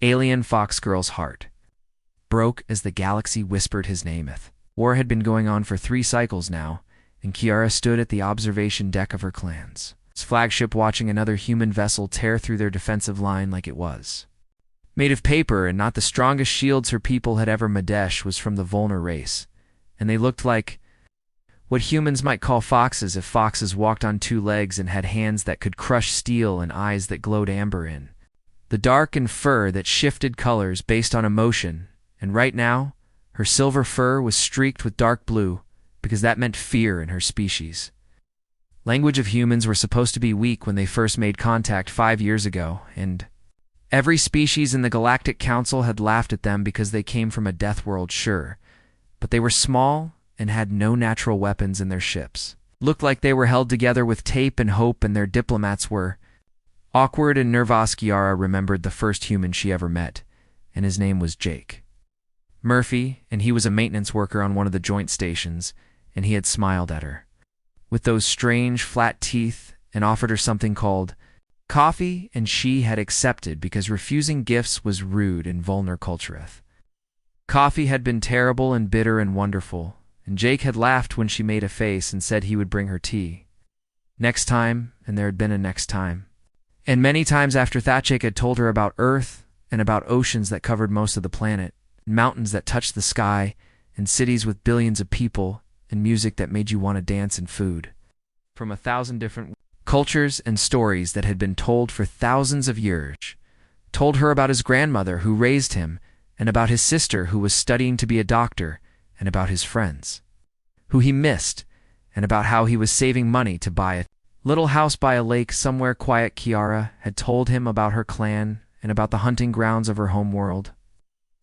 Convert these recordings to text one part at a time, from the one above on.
Alien Fox Girl's heart broke as the galaxy whispered his name. War had been going on for 3 cycles now, and Kiara stood at the observation deck of her clan's flagship watching another human vessel tear through their defensive line like it was made of paper and not the strongest shields her people had ever. Madesh was from the Volner race, and they looked like what humans might call foxes if foxes walked on 2 legs and had hands that could crush steel and eyes that glowed amber in the dark, and fur that shifted colors based on emotion. And right now, her silver fur was streaked with dark blue because that meant fear in her species. Language of humans were supposed to be weak when they first made contact 5 years ago, and every species in the Galactic Council had laughed at them because they came from a death world, sure, but they were small and had no natural weapons in their ships. Looked like they were held together with tape and hope, and their diplomats were awkward and nervous. Kiara remembered the first human she ever met, and his name was Jake Murphy, and he was a maintenance worker on one of the joint stations, and he had smiled at her with those strange flat teeth and offered her something called coffee, and she had accepted because refusing gifts was rude in Volner culture. Coffee had been terrible and bitter and wonderful, and Jake had laughed when she made a face and said he would bring her tea next time, and there had been a next time. And many times after that, Jake had told her about Earth and about oceans that covered most of the planet, mountains that touched the sky, and cities with billions of people, and music that made you want to dance, and food from 1,000 different cultures and stories that had been told for thousands of years. Told her about his grandmother who raised him, and about his sister who was studying to be a doctor, and about his friends who he missed, and about how he was saving money to buy a little house by a lake somewhere quiet. Kiara had told him about her clan, and about the hunting grounds of her home world,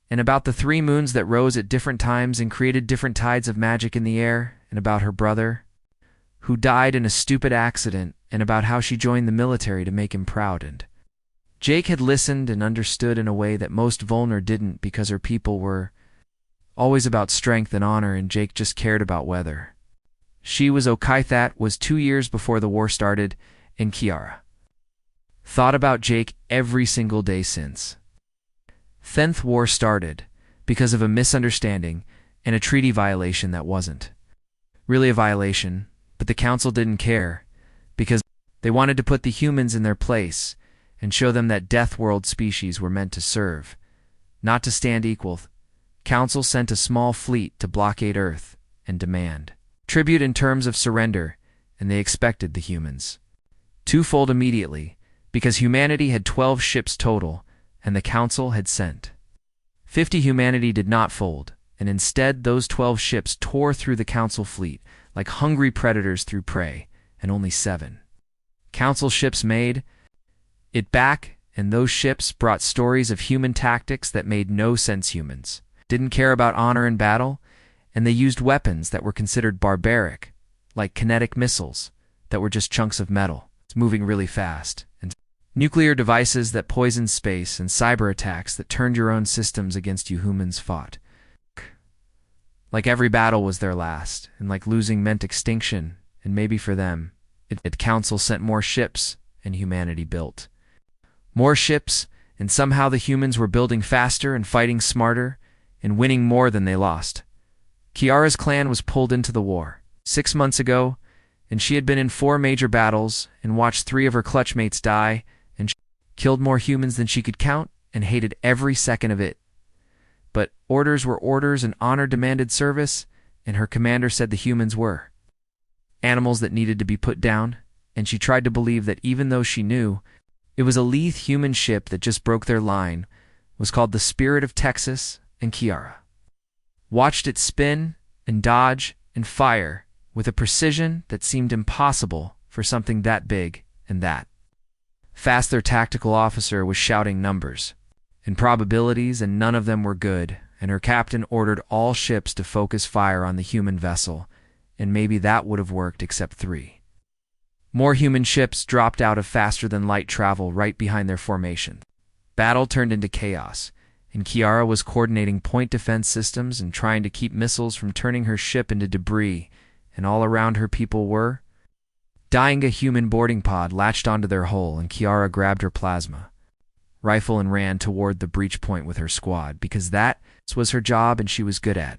and about the 3 moons that rose at different times and created different tides of magic in the air, and about her brother who died in a stupid accident, and about how she joined the military to make him proud. And Jake had listened and understood in a way that most Volner didn't, because her people were always about strength and honor, and Jake just cared about weather. She was okay. That was 2 years before the war started, and Kiara thought about Jake every single day since. 10th war started because of a misunderstanding and a treaty violation that wasn't really a violation, but the council didn't care because they wanted to put the humans in their place and show them that death world species were meant to serve, not to stand equal. Council sent a small fleet to blockade Earth and demand tribute in terms of surrender, and they expected the humans to fold immediately because humanity had 12 ships total, and the Council had sent 50. Humanity did not fold, and instead those 12 ships tore through the Council fleet like hungry predators through prey, and only 7 Council ships made it back, and those ships brought stories of human tactics that made no sense. Humans didn't care about honor in battle, and they used weapons that were considered barbaric, like kinetic missiles that were just chunks of metal moving really fast, and nuclear devices that poisoned space, and cyber attacks that turned your own systems against you. Humans fought like every battle was their last, and like losing meant extinction, and maybe for them, the Council sent more ships, and humanity built more ships, and somehow the humans were building faster and fighting smarter and winning more than they lost. Kiara's clan was pulled into the war 6 months ago, and she had been in 4 major battles and watched 3 of her clutchmates die, and she killed more humans than she could count and hated every second of it. But orders were orders, and honor demanded service, and her commander said the humans were animals that needed to be put down, and she tried to believe that even though she knew it was a lethal human ship that just broke their line, was called the Spirit of Texas, and Kiara watched it spin and dodge and fire with a precision that seemed impossible for something that big and that fast. Their tactical officer was shouting numbers and probabilities, and none of them were good, and her captain ordered all ships to focus fire on the human vessel, and maybe that would have worked except 3 more human ships dropped out of faster-than-light travel right behind their formation. Battle turned into chaos, and Kiara was coordinating point defense systems and trying to keep missiles from turning her ship into debris, and all around her people were dying. A human boarding pod latched onto their hull, and Kiara grabbed her plasma rifle and ran toward the breach point with her squad, because that was her job and she was good at.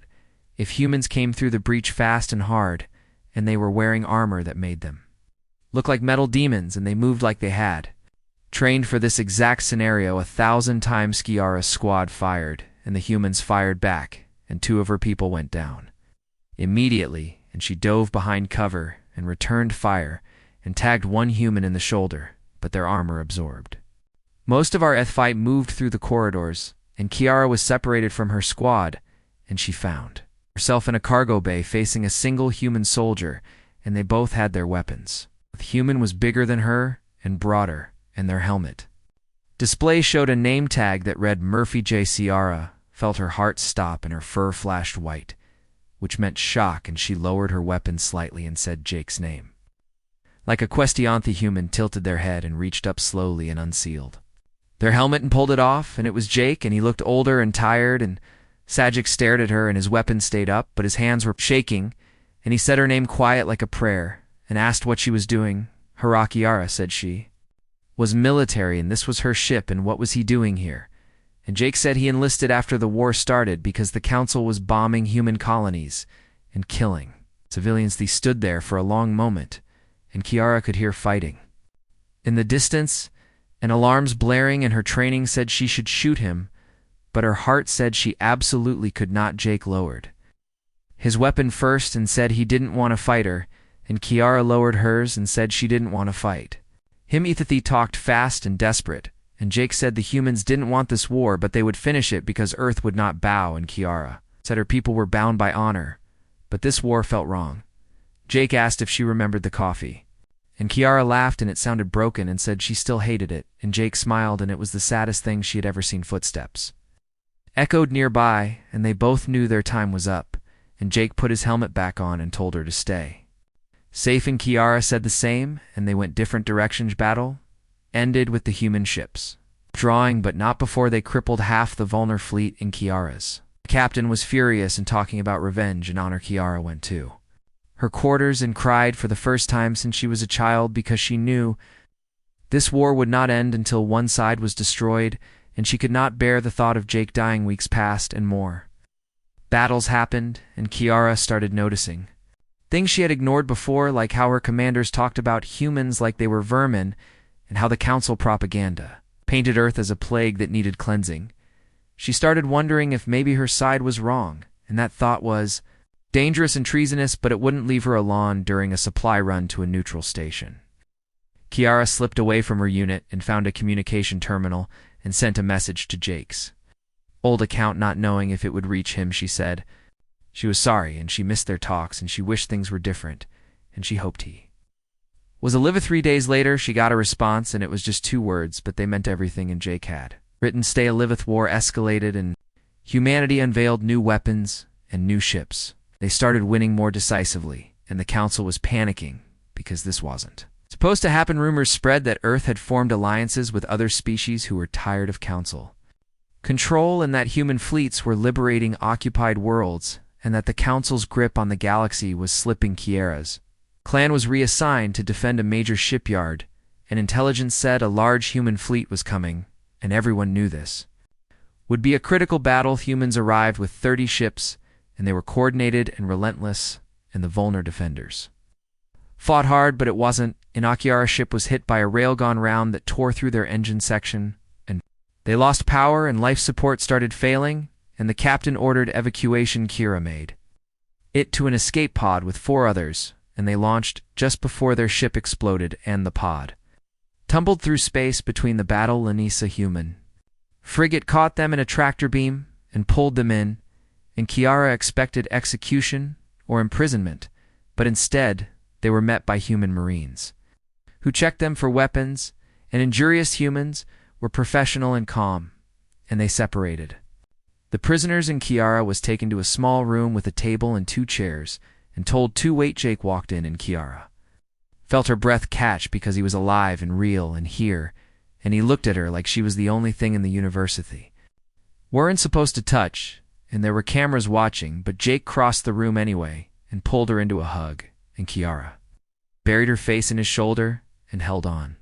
If humans came through the breach fast and hard, and they were wearing armor that made them look like metal demons, and they moved like they had trained for this exact scenario 1,000 times, Kiara's squad fired, and the humans fired back, and 2 of her people went down immediately, and she dove behind cover and returned fire and tagged 1 human in the shoulder, but their armor absorbed. Most of our fight moved through the corridors, and Kiara was separated from her squad, and she found herself in a cargo bay facing a single human soldier, and they both had their weapons. The human was bigger than her and broader, and their helmet display showed a name tag that read Murphy J. Ciara. Felt her heart stop and her fur flashed white, which meant shock, and she lowered her weapon slightly and said Jake's name. Like a Questionante, human tilted their head and reached up slowly and unsealed their helmet and pulled it off, and it was Jake, and he looked older and tired, and Sajic stared at her, and his weapon stayed up, but his hands were shaking, and he said her name quiet like a prayer, and asked what she was doing. Harakiara, said she, was military, and this was her ship, and what was he doing here? And Jake said he enlisted after the war started because the council was bombing human colonies and killing civilians. They stood there for a long moment, and Kiara could hear fighting in the distance, and alarms blaring, and her training said she should shoot him, but her heart said she absolutely could not. Jake lowered his weapon first and said he didn't want to fight her, and Kiara lowered hers and said she didn't want to fight him. Ethithi talked fast and desperate, and Jake said the humans didn't want this war, but they would finish it because Earth would not bow, and Kiara said her people were bound by honor, but this war felt wrong. Jake asked if she remembered the coffee, and Kiara laughed, and it sounded broken, and said she still hated it, and Jake smiled, and it was the saddest thing she had ever seen. Footsteps echoed nearby, and they both knew their time was up, and Jake put his helmet back on and told her to stay safe, and Kiara said the same, and they went different directions. Battle ended with the human ships drawing, but not before they crippled half the Vulner fleet in Kiara's. The captain was furious and talking about revenge and honor. Kiara went to her quarters and cried for the first time since she was a child, because she knew this war would not end until one side was destroyed, and she could not bear the thought of Jake dying. Weeks passed, and more battles happened, and Kiara started noticing things she had ignored before, like how her commanders talked about humans like they were vermin, and how the council propaganda painted Earth as a plague that needed cleansing. She started wondering if maybe her side was wrong, and that thought was dangerous and treasonous, but it wouldn't leave her alone during a supply run to a neutral station. Kiara slipped away from her unit and found a communication terminal and sent a message to Jake's old account, not knowing if it would reach him. She said she was sorry, and she missed their talks, and she wished things were different, and she hoped he was alive. 3 days later, she got a response, and it was just 2 words, but they meant everything, and Jake had written, "Stay aliveth." War escalated, and humanity unveiled new weapons and new ships. They started winning more decisively, and the council was panicking because this wasn't supposed to happen. Rumors spread that Earth had formed alliances with other species who were tired of council control, and that human fleets were liberating occupied worlds, and that the council's grip on the galaxy was slipping. Kiara's clan was reassigned to defend a major shipyard, and intelligence said a large human fleet was coming, and everyone knew this would be a critical battle. Humans arrived with 30 ships, and they were coordinated and relentless, and the Vulner defenders fought hard, but it wasn't. Kiara's ship was hit by a railgun round that tore through their engine section, and they lost power, and life support started failing, and the captain ordered evacuation. Kira made it to an escape pod with 4 others, and they launched just before their ship exploded, and the pod tumbled through space between the battle. Lanisa human frigate caught them in a tractor beam and pulled them in, and Kiara expected execution or imprisonment, but instead they were met by human marines who checked them for weapons, and injurious humans were professional and calm, and they separated the prisoners, and Kiara was taken to a small room with a table and 2 chairs and told to wait. Jake walked in, and Kiara felt her breath catch because he was alive and real and here, and he looked at her like she was the only thing in the university weren't supposed to touch, and there were cameras watching, but Jake crossed the room anyway and pulled her into a hug, and Kiara buried her face in his shoulder and held on